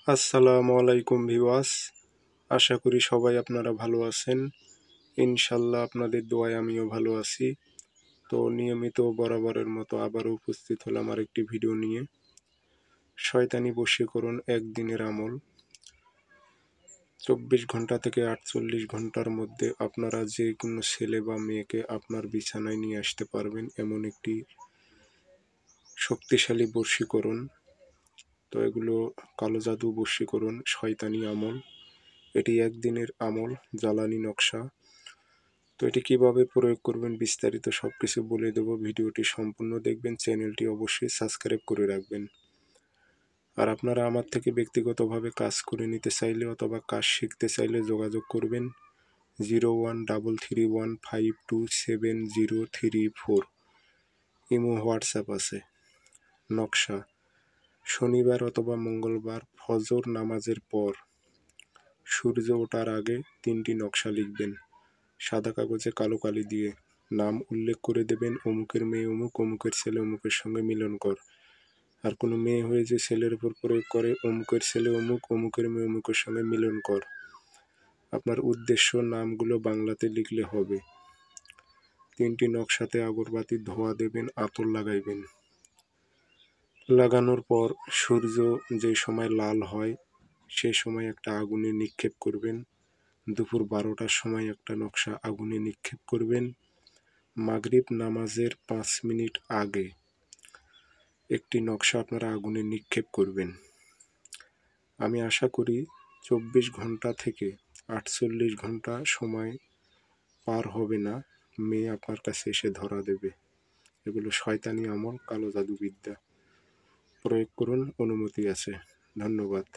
আসসালামু আলাইকুম ভিউয়ার্স, আশা করি সবাই আপনারা ভালো আছেন। ইনশাল্লাহ আপনাদের দোয়ায় আমিও ভালো আছি। তো নিয়মিত বরাবরের মতো আবারও উপস্থিত হলাম আরেকটি ভিডিও নিয়ে। শয়তানি বশীকরণ একদিনের আমল। 24 ঘন্টা থেকে 48 ঘন্টার মধ্যে আপনারা যে কোনো ছেলে বা মেয়েকে আপনার বিছানায় নিয়ে আসতে পারবেন এমন একটি শক্তিশালী বশীকরণ। তো এগুলো কালো জাদু বশীকরণ, শয়তানি আমল। এটি একদিনের আমল, জ্বালানি নকশা। তো এটি কিভাবে প্রয়োগ করবেন বিস্তারিত সবকিছু বলে দেব। ভিডিওটি সম্পূর্ণ দেখবেন, চ্যানেলটি অবশ্যই সাবস্ক্রাইব করে রাখবেন। আর আপনারা আমার থেকে ব্যক্তিগতভাবে কাজ করে নিতে চাইলে অথবা কাজ শিখতে চাইলে যোগাযোগ করবেন 013315270034। ইমো হোয়াটসঅ্যাপ আছে। নকশা: শনিবার অথবা মঙ্গলবার ফজর নামাজের পর সূর্য ওঠার আগে 3টি নকশা লিখবেন সাদা কাগজে কালো কালি দিয়ে। নাম উল্লেখ করে দেবেন, অমুকের মেয়ে অমুক, অমুকের ছেলে অমুকের সঙ্গে মিলন কর। আর কোনো মেয়ে হয়ে যে ছেলের উপর প্রয়োগ করে, অমুকের ছেলে অমুক, অমুকের মেয়ে অমুকের সঙ্গে মিলন কর। আপনার উদ্দেশ্য নামগুলো বাংলাতে লিখলে হবে। 3টি নকশাতে আগরবাতি ধোয়া দেবেন, আতর লাগাইবেন। লাগানোর পর সূর্য যে সময় লাল হয় সে সময় একটা আগুনে নিক্ষেপ করবেন। দুপুর 12টার সময় একটা নকশা আগুনে নিক্ষেপ করবেন। মাগরিব নামাজের 5 মিনিট আগে একটি নকশা আপনারা আগুনে নিক্ষেপ করবেন। আমি আশা করি 24 ঘন্টা থেকে 48 ঘন্টা সময় পার হবে না, মেয়ে আপনার কাছে এসে ধরা দেবে। এগুলো শয়তানি আমল, কালো জাদুবিদ্যা। প্রয়োগ করুন, অনুমতি আছে। ধন্যবাদ।